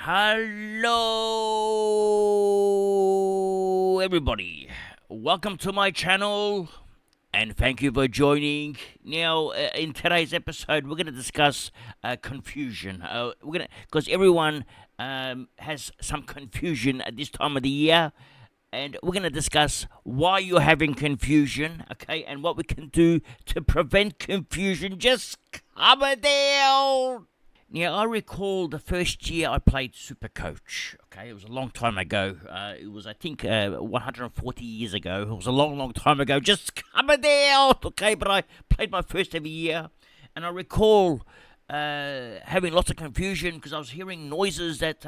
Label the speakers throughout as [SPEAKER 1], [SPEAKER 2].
[SPEAKER 1] Hello, everybody. Welcome to my channel, and thank you for joining. Now, in today's episode, we're going to discuss confusion. Because everyone has some confusion at this time of the year, and we're going to discuss why you're having confusion, okay, and what we can do to prevent confusion. Just calm down. Now, I recall the first year I played Supercoach. Okay, it was a long time ago. It was, I think, 140 years ago. It was a long, long time ago. Just coming down. Okay, but I played my first ever year, and I recall having lots of confusion because I was hearing noises that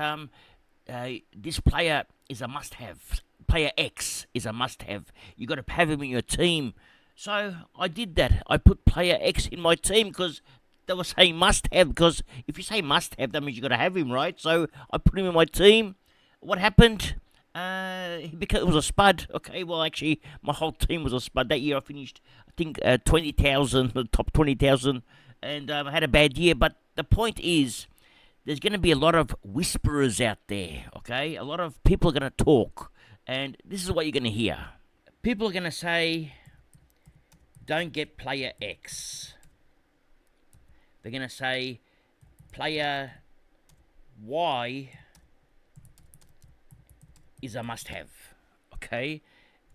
[SPEAKER 1] this player is a must-have. Player X is a must-have. You got to have him in your team. So I did that. I put Player X in my team because they were saying must-have, because if you say must-have, that means you got to have him, right? So I put him in my team. What happened? It was a spud. Okay, well, actually, my whole team was a spud. That year I finished, I think, 20,000, the top 20,000, and I had a bad year. But the point is, there's going to be a lot of whisperers out there, okay? A lot of people are going to talk, and this is what you're going to hear. People are going to say, don't get player X. They're going to say, player Y is a must-have, okay?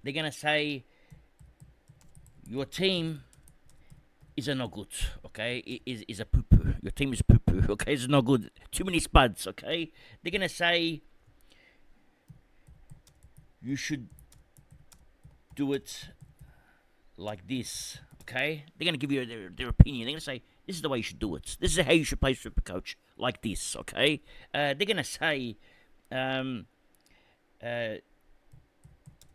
[SPEAKER 1] They're going to say, your team is a no good, okay? Is a poo-poo. Your team is poo-poo, okay? It's no good. Too many spuds, okay? They're going to say, you should do it like this, okay? They're going to give you their opinion. They're going to say, this is the way you should do it. This is how you should play Supercoach, like this, okay? They're going to say,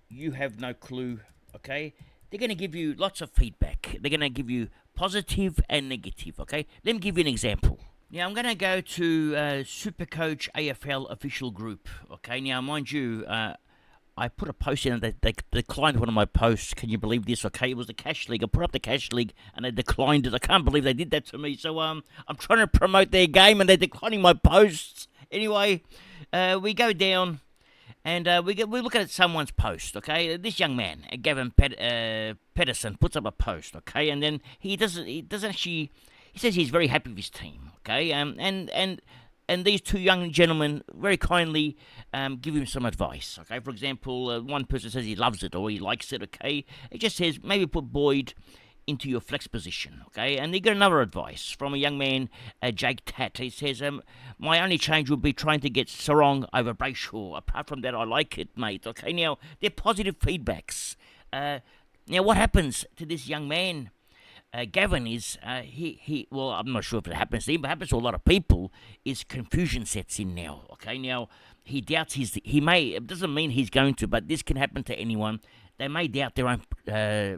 [SPEAKER 1] you have no clue, okay? They're going to give you lots of feedback. They're going to give you positive and negative, okay? Let me give you an example. Now, I'm going to go to Supercoach AFL official group, okay? Now, mind you, I put a post in and they declined one of my posts. Can you believe this? Okay, it was the Cash League. I put up the Cash League and they declined it. I can't believe they did that to me. So I'm trying to promote their game and they're declining my posts. Anyway, we go down and we look at someone's post. Okay, this young man, Gavin Pedersen, puts up a post. Okay, and then he says he's very happy with his team. Okay, and these two young gentlemen very kindly give him some advice, okay? For example, one person says he loves it or he likes it, okay? It just says, maybe put Boyd into your flex position, okay? And they get another advice from a young man, Jake Tat. He says, my only change would be trying to get Sarong over Brayshaw. Apart from that, I like it, mate, okay? Now, they're positive feedbacks. Now, what happens to this young man? Gavin is, well, I'm not sure if it happens to him, but it happens to a lot of people, is confusion sets in now, okay? Now, he doubts it doesn't mean he's going to, but this can happen to anyone. They may doubt their own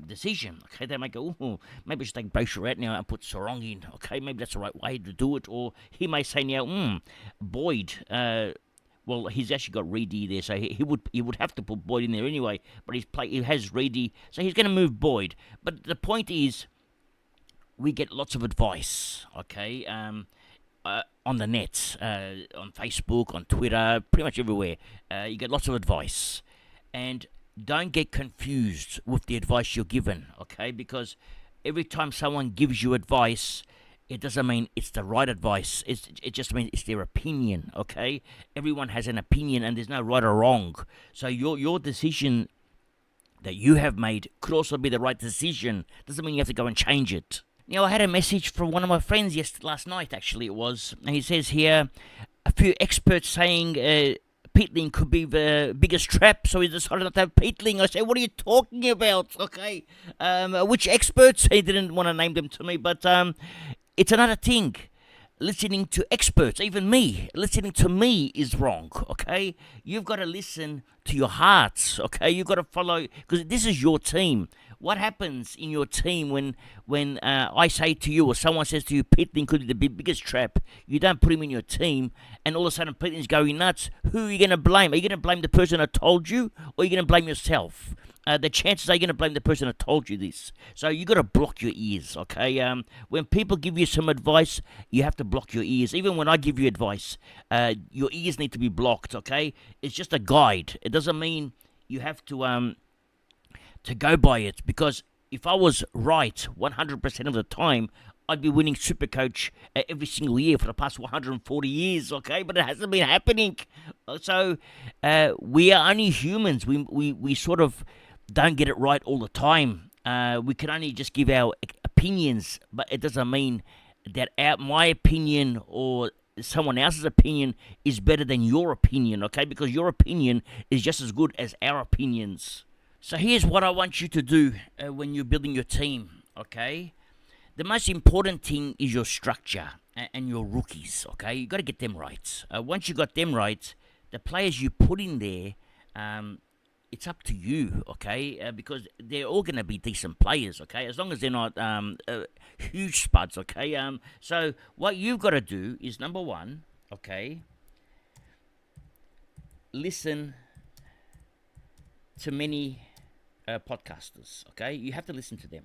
[SPEAKER 1] decision, okay? They may go, oh, maybe I should take Brayshaw out now and put Sarong in, okay? Maybe that's the right way to do it. Or he may say now, Boyd, well, he's actually got Reedy there, so he would have to put Boyd in there anyway, but he has Reedy, so he's going to move Boyd. But the point is, we get lots of advice, okay, on the net, on Facebook, on Twitter, pretty much everywhere. You get lots of advice. And don't get confused with the advice you're given, okay, because every time someone gives you advice, it doesn't mean it's the right advice. It just means it's their opinion, okay? Everyone has an opinion and there's no right or wrong. So your decision that you have made could also be the right decision. Doesn't mean you have to go and change it. Now, I had a message from one of my friends last night, actually it was, and he says here, a few experts saying peatling could be the biggest trap, so he decided not to have peatling. I said, what are you talking about? Okay, which experts? He didn't want to name them to me, but it's another thing. Listening to experts, even me, listening to me is wrong, okay? You've got to listen to your hearts, okay? You've got to follow, because this is your team. What happens in your team when I say to you or someone says to you, Pitling could be the biggest trap, you don't put him in your team, and all of a sudden Pitling's going nuts, who are you going to blame? Are you going to blame the person that told you, or are you going to blame yourself? the chances are you're going to blame the person that told you this. So you got to block your ears, okay? When people give you some advice, you have to block your ears. Even when I give you advice, your ears need to be blocked, okay? It's just a guide. It doesn't mean you have to go by it, because if I was right 100% of the time, I'd be winning Supercoach every single year for the past 140 years, okay? But it hasn't been happening. So we are only humans. We sort of don't get it right all the time. We can only just give our opinions, but it doesn't mean that my opinion or someone else's opinion is better than your opinion, okay? Because your opinion is just as good as our opinions. So here's what I want you to do when you're building your team, okay? The most important thing is your structure and your rookies, okay? You got to get them right. Once you got them right, the players you put in there, it's up to you, okay? Because they're all going to be decent players, okay? As long as they're not huge spuds, okay? So what you've got to do is, number one, okay, listen to many podcasters, okay? You have to listen to them.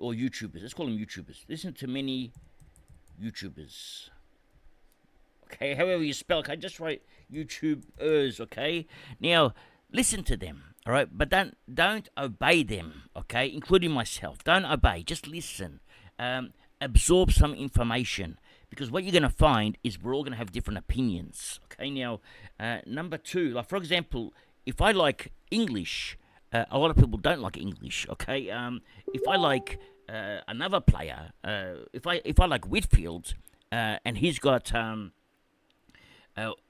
[SPEAKER 1] Or YouTubers. Let's call them YouTubers. Listen to many YouTubers. Okay, however you spell it, okay? Just write YouTubers, okay? Now, listen to them, all right? But don't obey them, okay? Including myself. Don't obey. Just listen. Absorb some information. Because what you're going to find is we're all going to have different opinions, okay? Now, number two, like, for example, if I like English, a lot of people don't like English, okay? If I like another player, if I like Whitfield, and he's got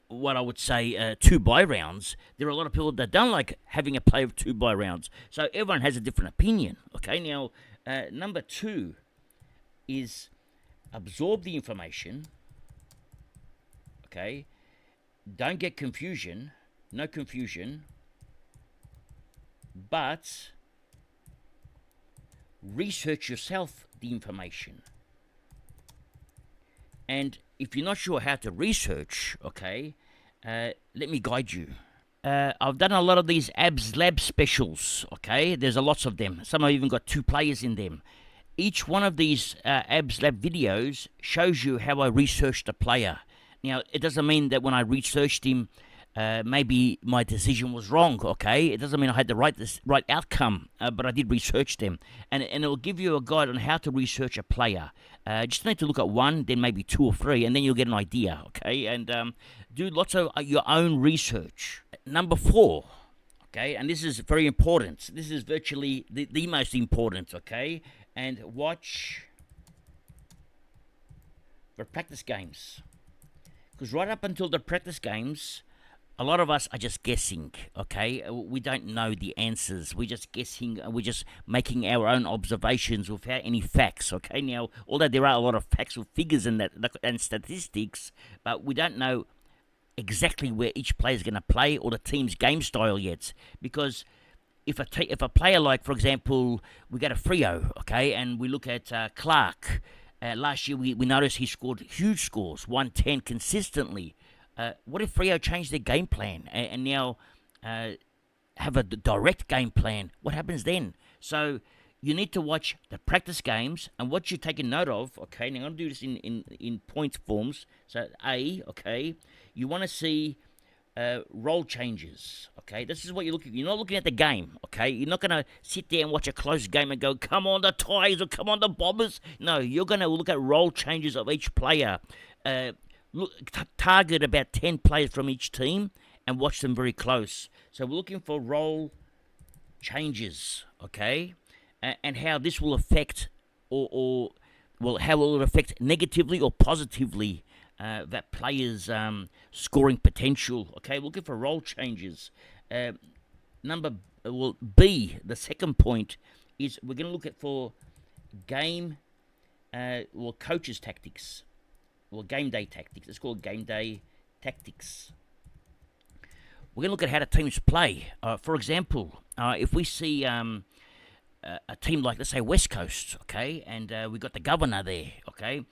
[SPEAKER 1] what I would say 2 bye rounds, there are a lot of people that don't like having a player of 2 bye rounds. So everyone has a different opinion, okay? Now, number two is absorb the information, okay? Don't get confusion, no confusion. But research yourself the information. And if you're not sure how to research, okay, let me guide you. I've done a lot of these Abs Lab specials, okay? There's a lots of them. Some have even got 2 players in them. Each one of these Abs Lab videos shows you how I researched a player. Now, it doesn't mean that when I researched him, maybe my decision was wrong, okay? It doesn't mean I had the right outcome, but I did research them. And it'll give you a guide on how to research a player. Just need to look at 1, then maybe 2 or 3, and then you'll get an idea, okay? And do lots of your own research. Number 4, okay? And this is very important. This is virtually the most important, okay? And watch the practice games. Because right up until the practice games, a lot of us are just guessing, okay? We don't know the answers. We're just guessing. We're just making our own observations without any facts, okay? Now, although there are a lot of facts or figures in that and statistics, but we don't know exactly where each player is going to play or the team's game style yet. Because if a player like, for example, we go to Freo, okay, and we look at Clark. Last year, we noticed he scored huge scores, 110 consistently. What if Freo changed their game plan and now have a direct game plan? What happens then? So you need to watch the practice games, and what you're taking note of, okay, now I'm going to do this in points forms. So A, okay, you want to see role changes, okay? This is what you're looking at. You're not looking at the game, okay? You're not going to sit there and watch a close game and go, come on the Tigers or come on the Bombers. No, you're going to look at role changes of each player. Target about 10 players from each team and watch them very close. So we're looking for role changes, okay? And how this will affect how will it affect negatively or positively that player's scoring potential, okay? Looking for role changes. B, the second point, is we're going to look at for game, coaches' tactics. Well, game day tactics. It's called game day tactics. We're going to look at how the teams play. For example, if we see a team like, let's say, West Coast, okay, and we got the governor there, okay,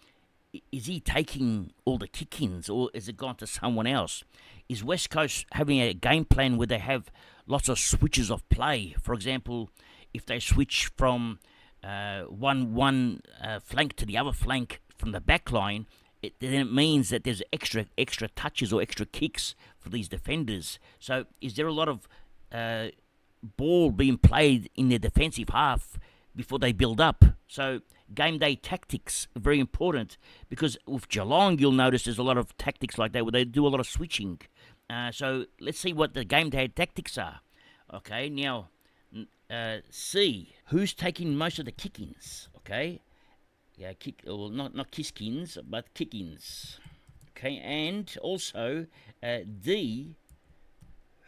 [SPEAKER 1] is he taking all the kick-ins, or is it gone to someone else? Is West Coast having a game plan where they have lots of switches of play? For example, if they switch from one flank to the other flank from the back line, then it means that there's extra touches or extra kicks for these defenders. So is there a lot of ball being played in their defensive half before they build up? So game day tactics are very important, because with Geelong you'll notice there's a lot of tactics like that where they do a lot of switching. So let's see what the game day tactics are. Okay, now C, who's taking most of the kick-ins? Okay, yeah, not kiss-ins, but kick-ins. Okay, and also D,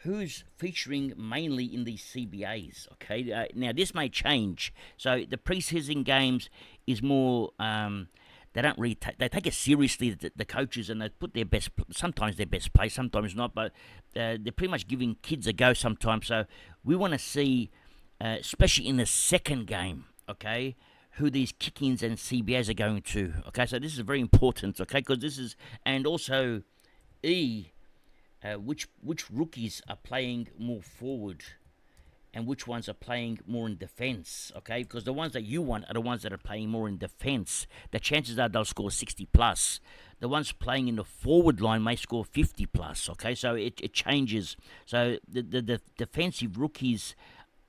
[SPEAKER 1] who's featuring mainly in these CBAs. Okay, now this may change. So the preseason games is more. They don't really they take it seriously, the coaches, and they put sometimes their best play, sometimes not, but they're pretty much giving kids a go sometimes. So we want to see, especially in the second game, okay, who these kick-ins and CBAs are going to. Okay, so this is very important, okay, because this is, and also E, which rookies are playing more forward and which ones are playing more in defense, okay? Because the ones that you want are the ones that are playing more in defense. The chances are they'll score 60 plus. The ones playing in the forward line may score 50 plus, okay? So it changes. So the defensive rookies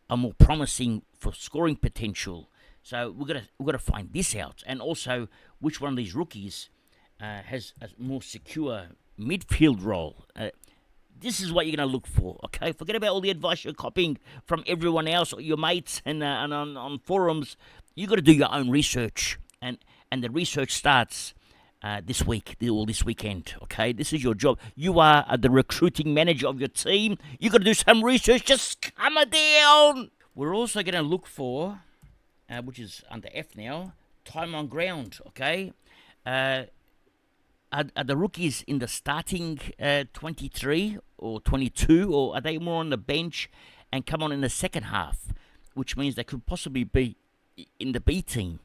[SPEAKER 1] are more promising for scoring potential. So we're gonna find this out, and also which one of these rookies has a more secure midfield role. This is what you're going to look for, okay? Forget about all the advice you're copying from everyone else or your mates and on forums. You got to do your own research, and the research starts this week or this weekend, okay? This is your job. You are the recruiting manager of your team. You got to do some research. Just calm it down. We're also going to look for, which is under F now, time on ground, okay? Are the rookies in the starting 23 or 22, or are they more on the bench and come on in the second half, which means they could possibly be in the B team?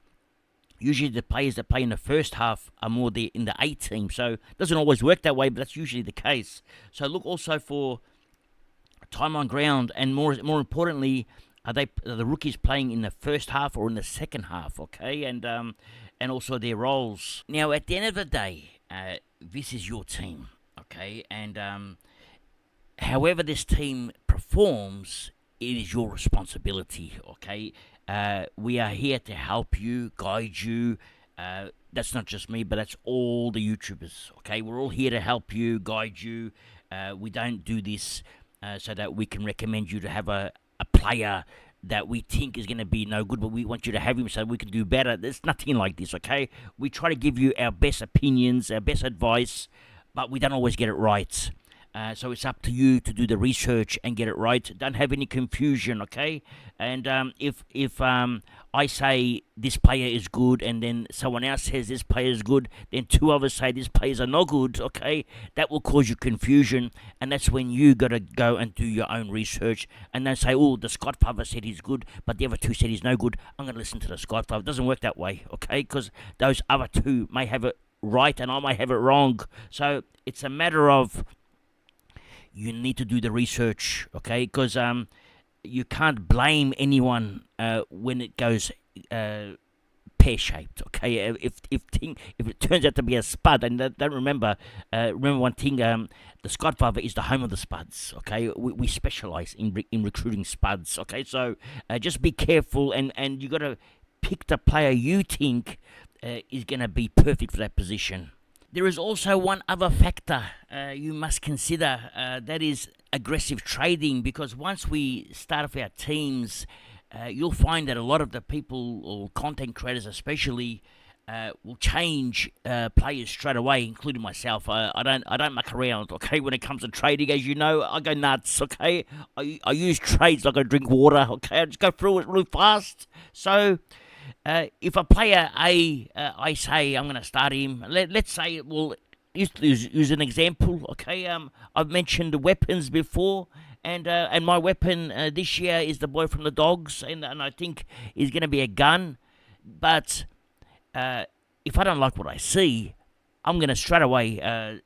[SPEAKER 1] Usually the players that play in the first half are more in the A team, so it doesn't always work that way, but that's usually the case. So look also for time on ground, and more importantly, are the rookies playing in the first half or in the second half, okay? And also their roles. Now, at the end of the day, this is your team, okay? And however this team performs, it is your responsibility, okay? We are here to help you, guide you. That's not just me, but that's all the YouTubers, okay? We're all here to help you, guide you. We don't do this so that we can recommend you to have a player that we think is going to be no good, but we want you to have him so we can do better. There's nothing like this, okay? We try to give you our best opinions, our best advice, but we don't always get it right. So it's up to you to do the research and get it right. Don't have any confusion, okay? And if I say this player is good and then someone else says this player is good, then two others say these players are not good, okay? That will cause you confusion, and that's when you got to go and do your own research and then say, oh, the Scodfather said he's good, but the other two said he's no good. I'm going to listen to the Scodfather. It doesn't work that way, okay? Because those other two may have it right and I may have it wrong. So it's a matter of you need to do the research, okay? Because you can't blame anyone when it goes pear-shaped, okay? If it turns out to be a spud, and don't remember one thing, the Scodfather is the home of the spuds, okay? We specialize in recruiting spuds, okay? So just be careful, and you got to pick the player you think is going to be perfect for that position. There is also one other factor you must consider, that is aggressive trading, because once we start off our teams, you'll find that a lot of the people, or content creators especially, will change players straight away, including myself. I don't muck around, okay, when it comes to trading. As you know, I go nuts, okay? I use trades like I drink water, okay? I just go through it really fast. So if a player A, I say I'm going to start him. Let's say, well, use an example. Okay, I've mentioned the weapons before, and my weapon this year is the boy from the Dogs, and I think he's going to be a gun. But if if I don't like what I see, I'm going to straight away,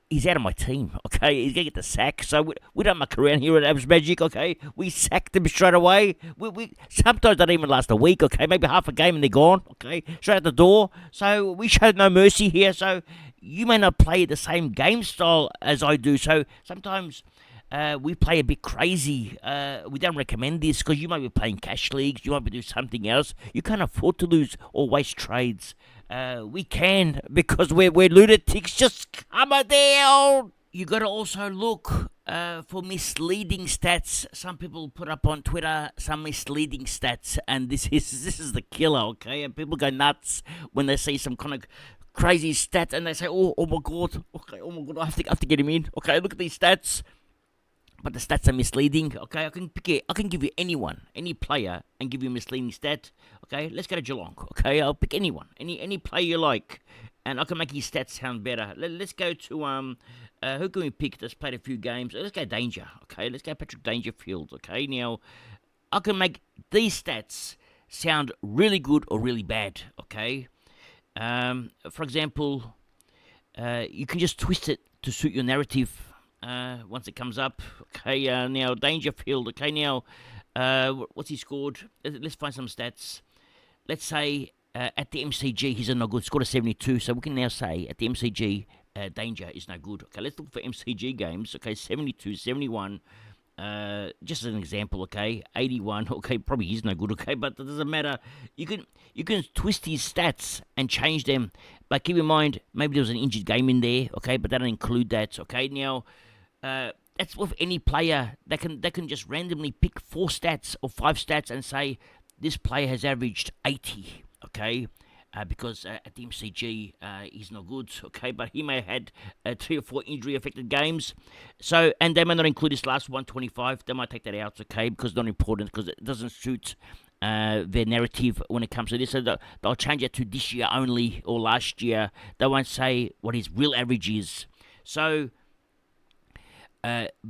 [SPEAKER 1] he's out of my team, okay? He's going to get the sack. So we don't muck around here at Abs Magic, okay? We sacked him straight away. We sometimes don't even last a week, okay? Maybe half a game and they're gone, okay? Straight out the door. So we showed no mercy here. So you may not play the same game style as I do. So sometimes we play a bit crazy. We don't recommend this because you might be playing cash leagues. You might be doing something else. You can't afford to lose or waste trades. We can because we're lunatics. Just come down. You got to also look for misleading stats. Some people put up on Twitter some misleading stats, and this is the killer. Okay, and people go nuts when they see some kind of crazy stat, and they say, "Oh my god, okay, oh my god, I have to get him in." Okay, look at these stats. But the stats are misleading, okay? I can give you any player, and give you a misleading stat, okay? Let's go to Geelong, okay? I'll pick anyone, any player you like, and I can make his stats sound better. Let's go to, who can we pick that's played a few games? Let's go Danger, okay? Let's go Patrick Dangerfield, okay? Now, I can make these stats sound really good or really bad, okay? For example, you can just twist it to suit your narrative. Once it comes up, okay, now Dangerfield, okay, now, what's he scored? Let's find some stats. Let's say, at the MCG, he's no good, scored a 72, so we can now say, at the MCG, Danger is no good. Okay, let's look for MCG games, okay, 72, 71, just as an example, okay, 81, okay, probably he's no good, okay, but it doesn't matter. You can twist his stats and change them, but keep in mind, maybe there was an injured game in there, okay, but they don't include that, okay, now, that's with any player. They can just randomly pick 4 stats or 5 stats and say this player has averaged 80. Okay, because at the MCG he's not good. Okay, but he may have had 3 or 4 injury affected games. So and they may not include this last 125. They might take that out. Okay, because it's not important because it doesn't suit their narrative when it comes to this. So they'll change it to this year only or last year. They won't say what his real average is. So.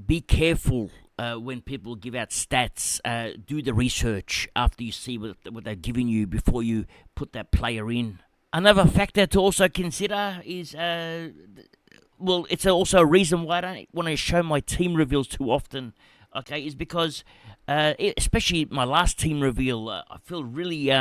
[SPEAKER 1] Be careful when people give out stats. Do the research after you see what they're giving you before you put that player in. Another factor to also consider is, it's also a reason why I don't want to show my team reveals too often. Okay, is because especially my last team reveal, I feel really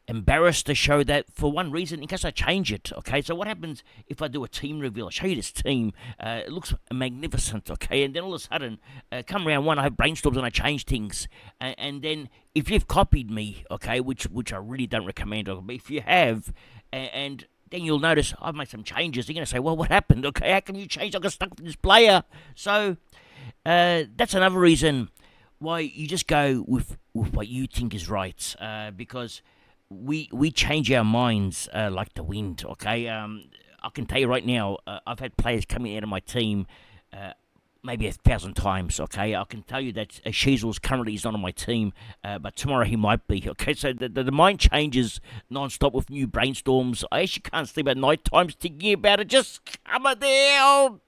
[SPEAKER 1] embarrassed to show that for one reason, in case I change it. Okay, so what happens if I do a team reveal? I show you this team, it looks magnificent. Okay, and then all of a sudden, come round one, I have brainstorms and I change things, and then if you've copied me, okay, which I really don't recommend, but if you have, and then you'll notice I've made some changes. You're going to say, well, what happened? Okay, how come you changed? I got stuck with this player. So that's another reason why you just go with what you think is right, because we change our minds like the wind, okay? I can tell you right now, I've had players coming out of my team maybe 1,000 times, okay? I can tell you that Sheasel's currently is not on my team, but tomorrow he might be, okay? So the mind changes non-stop with new brainstorms. I actually can't sleep at night times thinking about it. Just come down.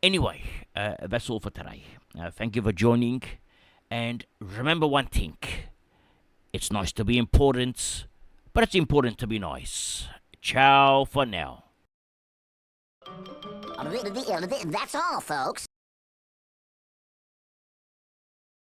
[SPEAKER 1] Anyway, that's all for today. Thank you for joining. And remember one thing. It's nice to be important, but it's important to be nice. Ciao for now.
[SPEAKER 2] That's all, folks.